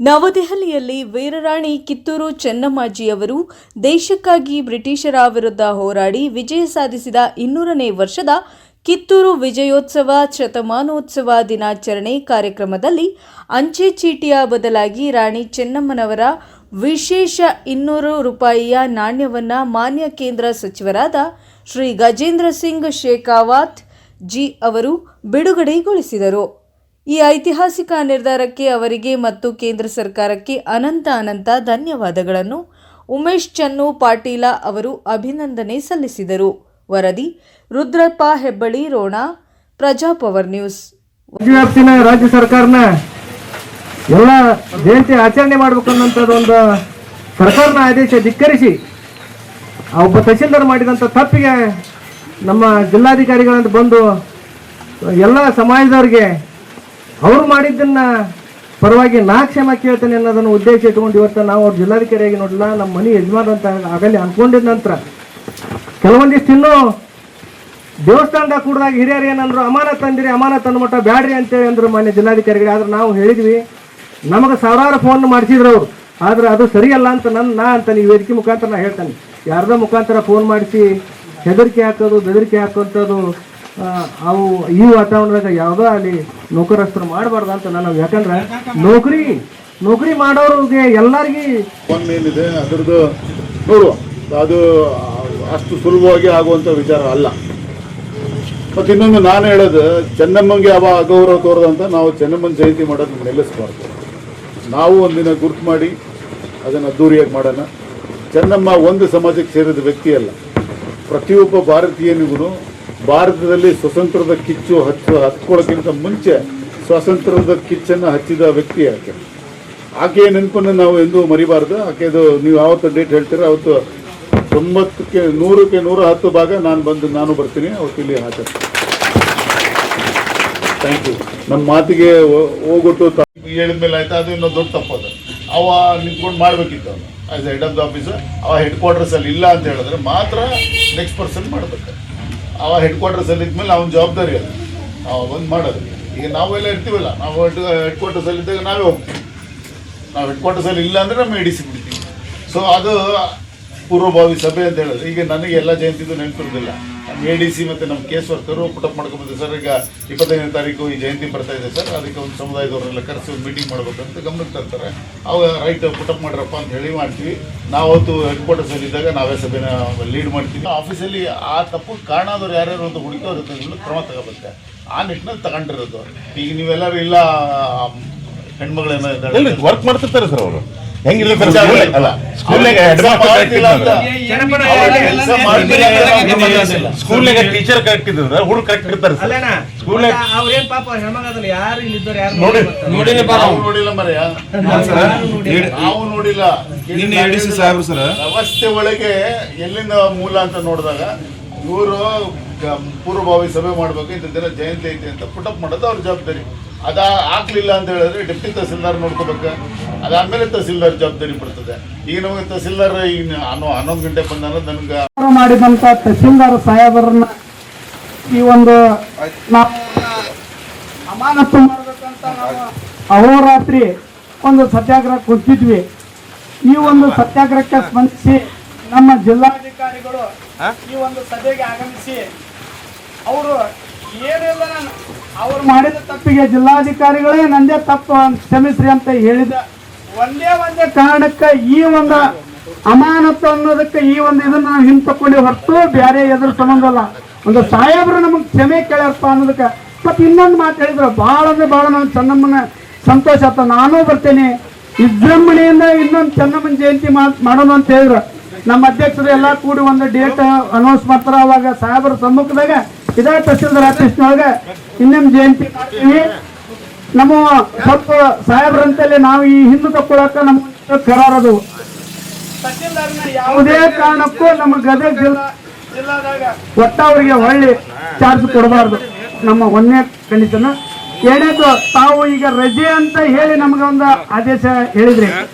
ನವದೆಹಲಿಯಲ್ಲಿ ವೀರರಾಣಿ ಕಿತ್ತೂರು ಚೆನ್ನಮ್ಮಾಜಿಯವರು ದೇಶಕ್ಕಾಗಿ ಬ್ರಿಟಿಷರ ವಿರುದ್ಧ ಹೋರಾಡಿ ವಿಜಯ ಸಾಧಿಸಿದ 200ನೇ ವರ್ಷದ ಕಿತ್ತೂರು ವಿಜಯೋತ್ಸವ ಶತಮಾನೋತ್ಸವ ದಿನಾಚರಣೆ ಕಾರ್ಯಕ್ರಮದಲ್ಲಿ ಅಂಚೆ ಚೀಟಿಯ ಬದಲಾಗಿ ರಾಣಿ ಚೆನ್ನಮ್ಮನವರ ವಿಶೇಷ 200 ರೂಪಾಯಿಯ ನಾಣ್ಯವನ್ನು ಮಾನ್ಯ ಕೇಂದ್ರ ಸಚಿವರಾದ ಶ್ರೀ ಗಜೇಂದ್ರ ಸಿಂಗ್ ಶೇಖಾವತ್ ಜಿ ಅವರು ಬಿಡುಗಡೆಗೊಳಿಸಿದರು. ಈ ಐತಿಹಾಸಿಕ ನಿರ್ಧಾರಕ್ಕೆ ಅವರಿಗೆ ಮತ್ತು ಕೇಂದ್ರ ಸರ್ಕಾರಕ್ಕೆ ಅನಂತ ಧನ್ಯವಾದಗಳನ್ನು ಉಮೇಶ್ ಚನ್ನು ಪಾಟೀಲ ಅವರು ಅಭಿನಂದನೆ ಸಲ್ಲಿಸಿದರು. ವರದಿ ರುದ್ರಪ್ಪ ಹೆಬ್ಬಳ್ಳಿ, ರೋಣ, ಪ್ರಜಾಪವರ್ ನ್ಯೂಸ್. ರಾಜ್ಯ ಸರ್ಕಾರನ ಎಲ್ಲ ಜಯಂತಿ ಆಚರಣೆ ಮಾಡಬೇಕು ಅನ್ನೋಂಥದ್ದು ಒಂದು ಸರ್ಕಾರನ ಆದೇಶ ಧಿಕ್ಕರಿಸಿ ಒಬ್ಬ ತಹಸೀಲ್ದಾರ್ ಮಾಡಿದಂಥ ತಪ್ಪಿಗೆ ನಮ್ಮ ಜಿಲ್ಲಾಧಿಕಾರಿಗಳಂತ ಬಂದು ಎಲ್ಲ ಸಮಾಜದವ್ರಿಗೆ ಅವರು ಮಾಡಿದ್ದನ್ನ ಪರವಾಗಿ ನಾ ಕ್ಷಮ ಕೇಳ್ತೇನೆ ಅನ್ನೋದನ್ನು ಉದ್ದೇಶ ಇಟ್ಕೊಂಡು ಇವತ್ತು ನಾವು ಅವ್ರ ಜಿಲ್ಲಾಧಿಕಾರಿಯಾಗಿ ನೋಡಲ್ಲ, ನಮ್ಮ ಮನೆ ಯಜಮಾನ್ ಅಂತ ಆಗಲಿ ಅನ್ಕೊಂಡಿದ ನಂತರ ಕೆಲವೊಂದಿಷ್ಟು ಇನ್ನೂ ದೇವಸ್ಥಾನದಾಗ ಕೂಡಿದಾಗ ಹಿರಿಯರು ಏನಂದ್ರು, ಅಮಾನತ್ ತಂದಿರಿ, ಅಮಾನತ್ ಅಂದ್ಮಟ್ಟ ಬ್ಯಾಡ್ರಿ ಅಂತೇಳಿ ಅಂದ್ರು ಮಾನ್ಯ ಜಿಲ್ಲಾಧಿಕಾರಿಗಳು. ಆದ್ರೆ ನಾವು ಹೇಳಿದ್ವಿ, ನಮಗೆ ಸಾವಿರಾರು ಫೋನ್ ಮಾಡಿಸಿದ್ರು ಅವರು, ಆದ್ರೆ ಅದು ಸರಿಯಲ್ಲ ಅಂತ ನಾ ಈ ವೇದಿಕೆ ಮುಖಾಂತರ ನಾ ಹೇಳ್ತಾನೆ. ಯಾರ್ದೋ ಮುಖಾಂತರ ಫೋನ್ ಮಾಡಿಸಿ ಹೆದರಿಕೆ ಹಾಕೋದು, ಬೆದರಿಕೆ ಹಾಕುವಂಥದ್ದು ಅವು ಈ ವಾತಾವರಣದಾಗ ಯಾವುದೋ ಅಲ್ಲಿ ನೌಕರಸ್ಥರು ಮಾಡಬಾರ್ದು ಅಂತ ನಾನು. ಯಾಕಂದ್ರೆ ನೌಕರಿ ಮಾಡೋರಿಗೆ ಎಲ್ಲರಿಗೂ ಏನಿದೆ ಅದರದ್ದು ನೋಡುವ, ಅದು ಅಷ್ಟು ಸುಲಭವಾಗಿ ಆಗುವಂಥ ವಿಚಾರ ಅಲ್ಲ. ಮತ್ತು ಇನ್ನೊಂದು ನಾನು ಹೇಳೋದು, ಚೆನ್ನಮ್ಮಂಗೆ ಅಗೌರವ ತೋರದಂತ ನಾವು ಚೆನ್ನಮ್ಮನ ಜಯಂತಿ ಮಾಡೋದನ್ನ ನಿಲ್ಲಿಸಬಾರ್ದು. ನಾವು ಒಂದಿನ ಗುರ್ತು ಮಾಡಿ ಅದನ್ನು ಅದ್ದೂರಿಯಾಗಿ ಮಾಡೋಣ. ಚೆನ್ನಮ್ಮ ಒಂದು ಸಮಾಜಕ್ಕೆ ಸೇರಿದ ವ್ಯಕ್ತಿ ಅಲ್ಲ, ಪ್ರತಿಯೊಬ್ಬ ಭಾರತೀಯನಿಗೂ ಭಾರತದಲ್ಲಿ ಸ್ವತಂತ್ರದ ಕಿಚ್ಚು ಹತ್ಕೊಳ್ಳೋಕ್ಕಿಂತ ಮುಂಚೆ ಸ್ವಾತಂತ್ರ್ಯದ ಕಿಚ್ಚನ್ನು ಹಚ್ಚಿದ ವ್ಯಕ್ತಿ ಆಕೆಯ ನೆನಪನ್ನು ನಾವು ಎಂದೂ ಮರಿಬಾರ್ದು. ಆಕೆದು ನೀವು ಯಾವತ್ತು ಡೇಟ್ ಹೇಳ್ತೀರ ಅವತ್ತು 90ಕ್ಕೆ 100ಕ್ಕೆ 110 ಭಾಗ ನಾನು ಬರ್ತೀನಿ ಅವತ್ತು ಇಲ್ಲಿ ಹಾಕಿ. Thank you. ನಮ್ಮ ಮಾತಿಗೆ ಹೋಗ್ಬಿಟ್ಟು ಹೇಳಿದ ಮೇಲೆ ಆಯ್ತಾ, ಅದು ಇನ್ನೂ ದೊಡ್ಡ ತಪ್ಪದು. ಅವ ನಿಂತ್ಕೊಂಡು ಮಾಡಬೇಕಿತ್ತು ಅವನು as A head of the officer. ಅವ ಹೆಡ್ ಕ್ವಾರ್ಟರ್ಸಲ್ಲಿ ಇಲ್ಲ ಅಂತ ಹೇಳಿದ್ರೆ ಮಾತ್ರ ನೆಕ್ಸ್ಟ್ ಪರ್ಸನ್ ಮಾಡಬೇಕು. ಅವ ಹೆಡ್ ಕ್ವಾರ್ಟರ್ಸಲ್ಲಿ ಇದ್ಮೇಲೆ ಅವನ ಜವಾಬ್ದಾರಿ ಅದು ಒಂದು ಮಾಡೋದು. ಈಗ ನಾವೆಲ್ಲ ಇರ್ತೀವಲ್ಲ, ನಾವು ಹೆಡ್ ಕ್ವಾರ್ಟರ್ಸಲ್ಲಿ ಇದ್ದಾಗ ನಾವೇ ಹೋಗ್ತೀವಿ. ನಾವು ಹೆಡ್ ಕ್ವಾರ್ಟರ್ಸಲ್ಲಿ ಇಲ್ಲ ಅಂದರೆ ನಮ್ಮ ಎಡಿಸಿ ಬಿಡ್ತೀವಿ. ಸೊ ಅದು ಪೂರ್ವಭಾವಿ ಸಭೆ ಅಂತ ಹೇಳಿದ್ರೆ, ಈಗ ನನಗೆ ಎಲ್ಲ ಜಯಂತಿದು ನೆನಪಿರೋದಿಲ್ಲ. ನಮ್ಮ ADC ಮತ್ತು ನಮ್ಮ ಕೇಸ್ ವರ್ಕರು ಪುಟಪ್ ಮಾಡ್ಕೊಂಬಂದಿದೆ. ಸರ್, ಈಗ 25ನೇ ತಾರೀಕು ಈ ಜಯಂತಿ ಬರ್ತಾ ಇದೆ ಸರ್, ಅದಕ್ಕೆ ಒಂದು ಸಮುದಾಯದವರೆಲ್ಲ ಕರೆಸಿ ಒಂದು ಮೀಟಿಂಗ್ ಮಾಡ್ಬೇಕಂತ ಗಮನಕ್ಕೆ ತರ್ತಾರೆ. ಅವಾಗ ರೈಟ್ ಪುಟಪ್ ಮಾಡ್ರಪ್ಪ ಅಂತ ಹೇಳಿ ಮಾಡ್ತೀವಿ. ನಾವು ಅವತ್ತು ಹೆಡ್ ಕ್ವಾರ್ಟರ್ಸಲ್ಲಿ ಇದ್ದಾಗ ನಾವೇ ಸಭೆನ ಲೀಡ್ ಮಾಡ್ತೀವಿ. ಆಫೀಸಲ್ಲಿ ಆ ತಪ್ಪು ಕಾರಣ ಆದವ್ರು ಯಾರ್ಯಾರು ಅಂತ ಹುಡುಕೋರುತ್ತೆ, ಕ್ರಮ ತಗೋಬೇಕು. ಆ ನಿಟ್ಟಿನಲ್ಲಿ ತಗೊಂಡಿರೋದು. ಈಗ ನೀವೆಲ್ಲರೂ ಇಲ್ಲ ಹೆಣ್ಮಗಳೇನೋ ವರ್ಕ್ ಮಾಡ್ತಿರ್ತಾರೆ ಸರ್ ಅವರು. ಸ್ಕೂಲ್ನಾಗ ಟೀಚರ್ ಕರೆಕ್ಟ್ ಇದ್ರೆ ಹುಡುಗ ಕರೆಕ್ಟ್ ಇರ್ತಾರೆ. ನೋಡಿಲ್ಲ ಮರೆಯ, ನಾವು ನೋಡಿಲ್ಲ. ವ್ಯವಸ್ಥೆ ಒಳಗೆ ಎಲ್ಲಿಂದ ಮೂಲ ಅಂತ ನೋಡಿದಾಗ ಇವರು ಪೂರ್ವಭಾವಿ ಸಭೆ ಮಾಡ್ಬೇಕು, ಇಂಥ ದಿನ ಜಯಂತಿ ಐತಿ ಅಂತ ಪುಟಪ್ ಮಾಡೋದು ಅವ್ರ ಜವಾಬ್ದಾರಿ. ಅದ ಆಗ್ಲಿಲ್ಲ ಅಂತ ಹೇಳಿದ್ರೆ ಡೆಪ್ಟಿ ತಹಸೀಲ್ದಾರ್ ನೋಡ್ಕೋಬೇಕು. ಅದಾದ್ಮೇಲೆ ತಹಸೀಲ್ದಾರ್ ಜವಾಬ್ದಾರಿ ಬರ್ತದೆ. ಈಗ ನಮಗೆ ತಹಸೀಲ್ದಾರ್ ಈಗ 11 ಗಂಟೆ ಬಂದ ನನಗೆ ಮಾಡಿದಂತ ತಹಸೀಲ್ದಾರ್ ಸಾಹೇಬರನ್ನ ಈ ಒಂದು ಅಮಾನತು ಮಾಡ್ಬೇಕಂತ ನಾವು ಅಹೋರಾತ್ರಿ ಒಂದು ಸತ್ಯಾಗ್ರಹ ಕೊಟ್ಟಿದ್ವಿ. ಈ ಒಂದು ಸತ್ಯಾಗ್ರಹಕ್ಕೆ ಸ್ಪಂದಿಸಿ ನಮ್ಮ ಜಿಲ್ಲಾಧಿಕಾರಿಗಳು ಈ ಒಂದು ಸಭೆಗೆ ಆಗಮಿಸಿ ಅವರು ಏನಿಲ್ಲ, ಅವ್ರು ಮಾಡಿದ ತಪ್ಪಿಗೆ ಜಿಲ್ಲಾಧಿಕಾರಿಗಳೇ ನಂದೇ ತಪ್ಪು ಕ್ಷಮಿಸ್ರಿ ಅಂತ ಹೇಳಿದ ಒಂದೇ ಕಾರಣಕ್ಕೆ ಈ ಒಂದು ಅಮಾನತು ಅನ್ನೋದಕ್ಕೆ ಈ ಒಂದು ಇದನ್ನ ನಾವು ಹಿಂತಕೊಂಡಿ ಹೊರತು ಬೇರೆ ಎದುರು ಸಂಬಂಧ ಅಲ್ಲ. ಒಂದು ಸಾಹೇಬರು ನಮಗೆ ಕ್ಷಮೆ ಕೇಳ್ಯಾರಪ್ಪ ಅನ್ನೋದಕ್ಕೆ. ಮತ್ತೆ ಇನ್ನೊಂದು ಮಾತು ಹೇಳಿದ್ರು, ಭಾಳ ಅಂದ್ರೆ ಭಾಳ ನಾನು ಚೆನ್ನಮ್ಮನ ಸಂತೋಷ ಆಯ್ತು, ನಾನೂ ಬರ್ತೇನೆ ವಿಜೃಂಭಣೆಯಿಂದ ಇನ್ನೊಂದು ಚೆನ್ನಮ್ಮನ ಜಯಂತಿ ಮಾಡೋಣ ಅಂತ ಹೇಳಿದ್ರು. ನಮ್ಮ ಅಧ್ಯಕ್ಷರು ಎಲ್ಲ ಕೂಡಿ ಒಂದು ಡೇಟ್ ಅನೌನ್ಸ್ ಮಾಡ್ತಾರೆ. ಅವಾಗ ಸಾಹೇಬರ ಸಮ್ಮುಖದಾಗ ಇದೇ ತಹಸೀಲ್ದಾರ್ ಆಫೀಸ್ನೊಳಗೆ ಇನ್ನೊಂದು ಜಯಂತಿ ಮಾಡ್ತೀವಿ. ನಮ್ಮ ಸ್ವಲ್ಪ ಸಾಹೇಬ್ರಂತಲ್ಲಿ ನಾವು ಈ ಹಿಂದೆ ತಕ್ಕೊಳಕ ನಮ್ಮ ಕರಾರದು. ತಹಸೀಲ್ದಾರ್ನ ಯಾವುದೇ ಕಾರಣಕ್ಕೂ ನಮ್ಮ ಗದಗ ಜಿಲ್ಲಾದಾಗ ಒಟ್ಟ ಅವರಿಗೆ ಒಳ್ಳೆ ಚಾರ್ಜ್ ಕೊಡಬಾರ್ದು. ನಮ್ಮ ಒಂದನೇ ಕಂಡೀಷನ್. ಎರಡನೇದು, ತಾವು ಈಗ ರಜೆ ಅಂತ ಹೇಳಿ ನಮ್ಗೆ ಒಂದು ಆದೇಶ ಹೇಳಿದ್ರಿ,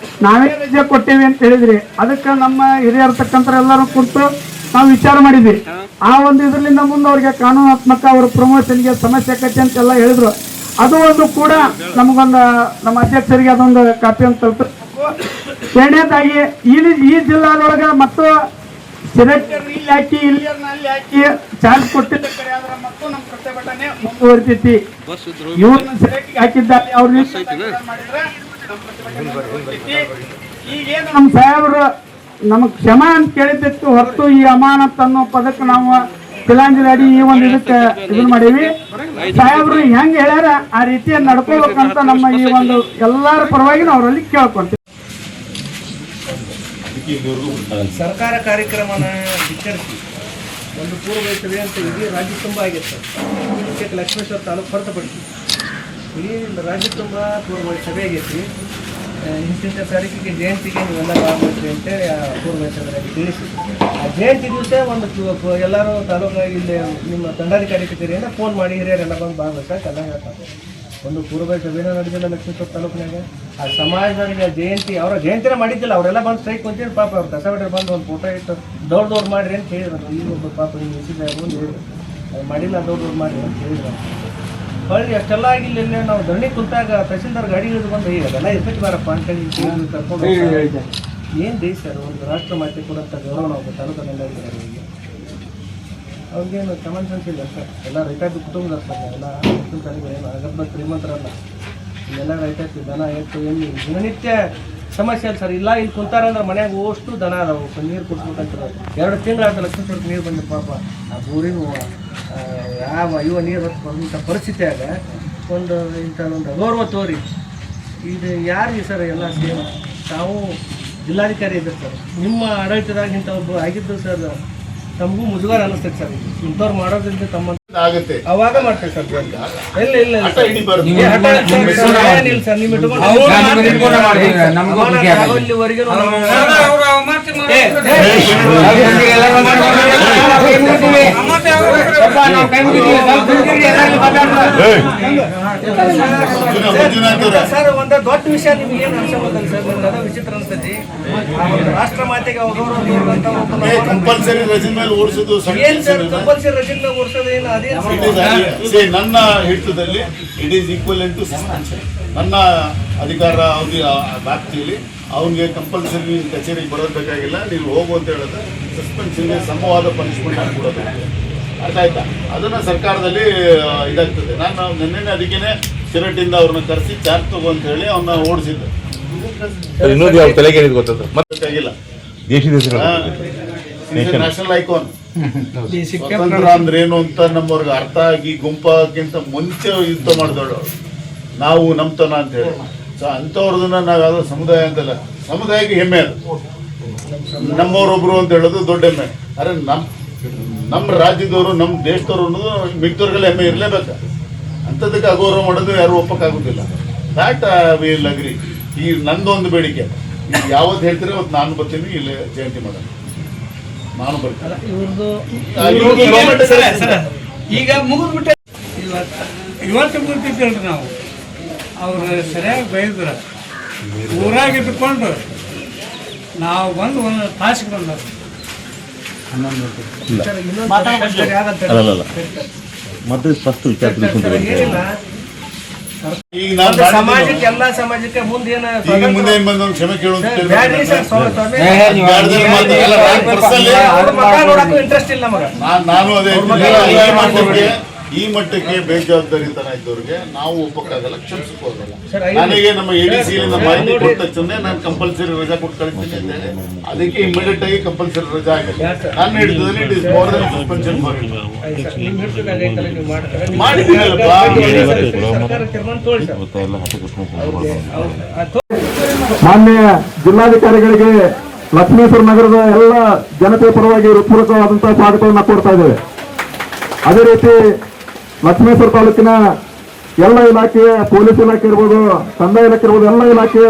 ನಾವೇ ರಜೆ ಕೊಟ್ಟೇವಿ ಅಂತ ಹೇಳಿದ್ರಿ. ಅದಕ್ಕೆ ನಮ್ಮ ಹಿರಿಯರ್ತಕ್ಕಂಥ ಎಲ್ಲರೂ ಕುರಿತು ನಾವು ವಿಚಾರ ಮಾಡಿದ್ವಿ. ಆ ಒಂದು ಇದರಿಂದ ಮುಂದೆ ಅವ್ರಿಗೆ ಕಾನೂನಾತ್ಮಕ ಅವ್ರ ಪ್ರಮೋಷನ್ಗೆ ಸಮಸ್ಯೆ ಆಕೈತಿ ಅಂತೆಲ್ಲ ಹೇಳಿದ್ರು. ಅದು ಒಂದು ಕೂಡ ನಮಗೊಂದು ನಮ್ಮ ಅಧ್ಯಕ್ಷರಿಗೆ ಅದೊಂದು ಕಾಪಿಯನ್ನು ತಲುಪಬೇಕು. ಎರಡನೇದಾಗಿ ಈ ಜಿಲ್ಲಾದೊಳಗೆ ಮತ್ತು ಸೆಲೆಕ್ಟರ್ ಇಲ್ಲಿ ಹಾಕಿ ಇಲ್ಲಿ ಹಾಕಿ ಚಾರ್ಜ್ ಕೊಟ್ಟಿದ್ದ ಕಡೆ ಆದ್ರೆ ಮತ್ತು ನಮ್ಮ ಪ್ರತಿಭಟನೆ ಮುಂದುವರಿತೈತಿ. ಇವ್ರನ್ನ ಸೆಲೆಕ್ಟ್ ಹಾಕಿದ್ದಾರೆ ಅವ್ರನ್ನ ಮಾಡಿದ್ರೆ ನಮ್ಮ ಪ್ರತಿಭಟನೆ ಮುಂದುವರಿತೈತಿ. ಈಗೇನು ನಮ್ಮ ಸಾಹೇಬರು ನಮಗ್ ಕ್ಷಮಾ ಅಂತ ಕೇಳಿದ್ದಕ್ಕೆ ಹೊರತು ಈ ಅಮಾನತ್ ಅನ್ನೋ ಪದಕ್ಕೆ ನಾವು ತಿಲಾಂಜಲಿ ಅಡಿ ಈ ಒಂದು ಇದಕ್ಕೆ ಇದನ್ನ ಮಾಡೀವಿ. ಸಾಹೇಬ್ರು ಹೆಂಗ್ ಹೇಳ್ಯಾರ ಆ ರೀತಿಯಾಗಿ ನಡ್ಕೋಬೇಕಂತ ನಮ್ಮ ಈ ಒಂದು ಎಲ್ಲರ ಪರವಾಗಿ ನಾವು ಅವರಲ್ಲಿ ಕೇಳ್ಕೊಂತೀವಿ. ಸರ್ಕಾರ ಕಾರ್ಯಕ್ರಮನ ವಿಚಾರಿಸಿ ಒಂದು ಪೂರ್ವವೈತವ್ಯ ಅಂತ ಇಡೀ ರಾಜ್ಯ ತುಂಬ ಆಗೈತೆ. ಇದಕ್ಕೆ ಲಕ್ಷ್ಮೇಶ್ವರ ತಾಲೂಕು ಹೊರತುಪಡಿಸಿ ಇಡೀ ರಾಜ್ಯ ತುಂಬ ಪೂರ್ವವೈತವ್ಯ ಆಗೈತಿ. ಇಂತಿಂಥ ತಾರೀಕಿಗೆ ಜಯಂತಿಗೆ ನೀವೆಲ್ಲ ಆಗಬೇಕು ಅಂತೇಳಿ ಆ ಪೂರ್ವವೈತವ್ಯರಾಗಿ ತಿಳಿಸಿ ಆ ಜಯಂತಿ ದಿವಸ ಒಂದು ಎಲ್ಲರೂ ತಾಲೂಕಾಗಿ ಇಲ್ಲಿ ನಿಮ್ಮ ದಂಡಾಧಿಕಾರಿ ಕಚೇರಿಯಿಂದ ಫೋನ್ ಮಾಡಿ ಹಿರಿಯರೆಲ್ಲ ಬಂದು ಭಾಗವಹಿಸಕ್ಕೆ ಎಲ್ಲ ಹೇಳ್ತಾರೆ. ಒಂದು ಪೂರ್ವವೈತವ್ಯನ ನಡೆದಿಲ್ಲ ಲಕ್ಷ್ಮೇಶ್ವರ ತಾಲೂಕಿನಾಗ. ಆ ಸಮಾಜದವರಿಗೆ ಜಯಂತಿ ಅವರ ಜಯಂತಿನ ಮಾಡಿದ್ದಿಲ್ಲ, ಅವರೆಲ್ಲ ಬಂದು ಸ್ಟ್ರೈಕ್ ಕುಂತಿದ್ರು. ಪಾಪ ಅವ್ರು ಕಸಬಡ್ರೆ ಬಂದು ಒಂದು ಫೋಟೋ ಇಟ್ಟು ದೌಡ್ ಮಾಡಿರಿ ಅಂತ ಹೇಳಿದ್ರು. ಈಗ ಒಬ್ಬ ಪಾಪ ನಿಮ್ಮ ಎಸಿ ಬಂದು ಹೇಳಿದ್ರು ಮಾಡಿಲ್ಲ, ದೌಡ್ ಮಾಡಿರಿ ಅಂತ ಹೇಳಿದ್ರು. ಹೊಳ್ಳಿ ಅಷ್ಟೆಲ್ಲ ಆಗಿಲ್ಲ. ನಾವು ಧರಣಿ ಕುಂತಾಗ ತಹಸೀಲ್ದಾರ್ ಗಾಡಿ ಹಿಡಿದು ಬಂದು ಅದೆಲ್ಲ ಎಫೆಕ್ಟ್ ಬಾರಪ್ಪ ಅಂತೇಳಿ ಕರ್ಕೊಂಡು ಏನು ದೇಶ ಸರ್, ಒಂದು ರಾಷ್ಟ್ರ ಮಾತೆ ಕೊಡಂಥ ಗೌರವ ನಾವು ತಾಲೂಕು ದಂಡಾಧಿಕಾರಿಗೆ. ಅವ್ರಿಗೇನು ಕಾಮನ್ ಸೆನ್ಸ್ ಇಲ್ಲ ಸರ್. ಎಲ್ಲ ರೈತಾಪಿ ಕುಟುಂಬದ ಸರ್, ಎಲ್ಲ ಏನು ಅಗತ್ಯ ಶ್ರೀಮಂತರಲ್ಲ. ಇಲ್ಲೆಲ್ಲ ರೈತಾಪಿ ದನ ಎತ್ತು ಎಮ್ಮೆ ದಿನನಿತ್ಯ ಸಮಸ್ಯೆ ಅಲ್ಲ ಸರ್. ಇಲ್ಲ ಇಲ್ಲಿ ಕುಂತಾರ ಅಂದ್ರೆ ಮನ್ಯಾಗ ಅಷ್ಟು ದನ ಅದಾವು, ನೀರು ಕುಡ್ಸ್ಬೇಕಂತ 2 ತಿಂಗಳಾದ ಲಕ್ಷ್ಮೇಶ್ವರಕ್ಕೆ ನೀರು ಬಂದು ಪಾಪ ಆ ಊರಿನ ಇವ ನೀರು ಹೊತ್ತು ಬಂದಂಥ ಪರಿಸ್ಥಿತಿಯಾಗ ಒಂದು ಇಂಥದ್ದೊಂದು ಅಗೌರವ ತೋರಿ ಇದು ಯಾರಿಗೆ ಸರ್ ಎಲ್ಲ ಸೇಮ್. ತಾವು ಜಿಲ್ಲಾಧಿಕಾರಿ ಇದ್ದಾರೆ ಸರ್, ನಿಮ್ಮ ಆಡಳಿತದಾಗ ಇಂಥ ಒಬ್ಬ ಆಗಿದ್ದು ಸರ್, ತಮಗೂ ಮುಜುಗಾರ ಅನ್ನಿಸ್ತೈತೆ ಸರ್. ಇಂಥವ್ರು ಮಾಡೋದ್ರಿಂದ ತಮ್ಮ ಆಗುತ್ತೆ ಅವಾಗ ಮಾಡ್ತೇವೆ ಸರ್. ಇಲ್ಲ ಇಲ್ಲ ಹಠ ಹಿಡಿಬಾರ್ದು. ಸರ್ ನಿಮ್ಮ ಸರ್ ಒಂದು ದೊಡ್ಡ ವಿಷಯ ನಿಮ್ಗೆ ಏನು ಅನ್ಸೋದಲ್ಲ ಸರ್, ನಿಮ್ಗೆ ಅದ ವಿಚಿತ್ರ ಅನ್ಸ್ತೈತಿ. ರಾಷ್ಟ್ರ ಮಾತೆಗೆ ಕಂಪಲ್ಸರಿ ರಜೆ ಮೇಲೆ ಓಡಿಸೋದು ಏನ್ ಸರ್ ಕಂಪಲ್ಸರಿ ರಜೆ ಮೇಲೆ ಓಡಿಸೋದು ಏನು ಅದೇ ನನ್ನ ಹಿಡಿತದಲ್ಲಿ it is equivalent to suspension. ನನ್ನ ಅಧಿಕಾರ ಅವಧಿ ವ್ಯಾಪ್ತಿಯಲ್ಲಿ ಅವನಿಗೆ ಕಂಪಲ್ಸರಿ ಕಚೇರಿಗೆ ಬರೋದು ಬೇಕಾಗಿಲ್ಲ, ನೀವು ಹೋಗು ಅಂತ ಹೇಳಿದ್ರೆ ಸಸ್ಪೆನ್ಷನ್ಗೆ ಸಮವಾದ ಪನಿಷ್ಮೆಂಟ್ ಹಾಕ್ಬಿಡೋದು. ಅರ್ಥ ಆಯ್ತಾ? ಅದನ್ನು ಸರ್ಕಾರದಲ್ಲಿ ಇದಾಗ್ತದೆ. ನಾನು ನಿನ್ನೆ ಅದಕ್ಕೇನೆ ಶಿರಟ್ಟಿಂದ ಅವ್ರನ್ನ ಕರೆಸಿ ಚಾರ್ಜ್ ತಗೋ ಅಂತ ಹೇಳಿ ಅವನ್ನ ಓಡಿಸಿದ್ದೆ. ಇನ್ನೊಂದು ಯಾವ ತಲೆಗೆ ಗೊತ್ತದ ಬೇಕಾಗಿಲ್ಲ. ನ್ಯಾಷನಲ್ ಐಕಾನ್ ಸ್ವತಂತ್ರ ಅಂದ್ರೆ ಏನು ಅಂತ ನಮ್ಮವ್ರಿಗೆ ಅರ್ಥ ಆಗಿ ಗುಂಪಾಗಿಂತ ಮುಂಚೆ ಯುದ್ಧ ಮಾಡಿದವಳು ನಾವು ನಮ್ತನ ಅಂತ ಹೇಳಿ. ಸೊ ಅಂಥವ್ರದನ್ನ ನಾವು ಯಾವ್ದೋ ಸಮುದಾಯ ಅಂತಲ್ಲ, ಸಮುದಾಯಕ್ಕೆ ಹೆಮ್ಮೆ ಅದು. ನಮ್ಮವ್ರೊಬ್ರು ಅಂತ ಹೇಳೋದು ದೊಡ್ಡ ಹೆಮ್ಮೆ. ಅರೆ ನಮ್ಮ ರಾಜ್ಯದವರು ನಮ್ಮ ದೇಶದವರು ಅನ್ನೋದು ಮಿಕ್ದವ್ರಿಗೆಲ್ಲ ಹೆಮ್ಮೆ ಇರಲೇಬೇಕು. ಅಂಥದಕ್ಕೆ ಅಗೌರವ ಮಾಡೋದು ಯಾರು ಒಪ್ಪಕ್ಕಾಗೋದಿಲ್ಲ. That will agree. ಈ ನಂದೊಂದು ಬೇಡಿಕೆ, ಈಗ ಯಾವತ್ತು ಹೇಳ್ತೀರಿ ಅವತ್ತು ನಾನು ಬರ್ತೀನಿ ಇಲ್ಲಿ ಜಯಂತಿ ಮಾಡೋಣ. ನಾನು ಬರ್ತೀನಿ. ಈಗ ಮುಗಿದ್ಬಿಟ್ಟೆ ಇವತ್ತು ಮುಗಿತಿದ್ದೇಳ್ರಿ ನಾವು. ಅವ್ರು ಸರಿಯಾಗಿ ಬೈದ್ರ ಊರಾಗ ಇಟ್ಕೊಂಡು ನಾವು ಬಂದು ಒಂದು ತಾಸಿಗೆ ಬಂದ ಮತ್ತೆ ಫಸ್ಟ್ ವಿಚಾರ ಈಗ ನಾನು ಸಮಾಜಕ್ಕೆ ಎಲ್ಲ ಸಮಾಜಕ್ಕೆ ಮುಂದೆ ಈಗ ಮುಂದೆ ಏನ್ ಬಂದ ಕ್ಷಮೆ ಕೇಳುವಂತ ಇಂಟ್ರೆಸ್ಟ್ ಇಲ್ಲ ನಮಗೆ. ನಾನು ಅದೇ ಈ ಮಟ್ಟಕ್ಕೆ ಬೇಜವಾಬ್ದಾರಿತನ ಇದ್ದವ್ರಿಗೆ ನಾವು ಒಪ್ಪಕ್ಕಾಗಲ್ಲ, ಕ್ಷಮಿಸಕ್ಕಾಗಲ್ಲ. ನನಗೆ ನಮ್ಮ ADC ಮಾಹಿತಿ ಕೊಟ್ಟ ತಕ್ಷಣ ನಾನು ಕಂಪಲ್ಸರಿ ರಜಾ ಕೊಟ್ಟು ಕಳಿಸ್ತೀನಿ ಅಂತ ಹೇಳಿ ಅದಕ್ಕೆ ಇಮಿಡಿಯೇಟ್ ಆಗಿ ಕಂಪಲ್ಸರಿ ರಜಾ ಆಗಿದೆ. ನಾನು ಹಿಡಿದಲ್ಲಿ it is more than suspension for you. ಮಾಡಿದ್ದೀನಲ್ಲಪ್ಪ. ಮಾನ್ಯ ಜಿಲ್ಲಾಧಿಕಾರಿಗಳಿಗೆ ಲಕ್ಷ್ಮೇಶ್ವರ ನಗರದ ಎಲ್ಲ ಜನತೆ ಪರವಾಗಿ ಹೃತ್ಪೂರ್ವಕವಾದಂತಹ ಸ್ವಾಗತವನ್ನು ಕೊಡ್ತಾ ಇದ್ದೇವೆ. ಅದೇ ರೀತಿ ಲಕ್ಷ್ಮೇಶ್ವರ ತಾಲೂಕಿನ ಎಲ್ಲ ಇಲಾಖೆ, ಪೊಲೀಸ್ ಇಲಾಖೆ ಇರ್ಬೋದು, ಕಂದಾಯ ಇಲಾಖೆ ಇರ್ಬೋದು, ಎಲ್ಲ ಇಲಾಖೆ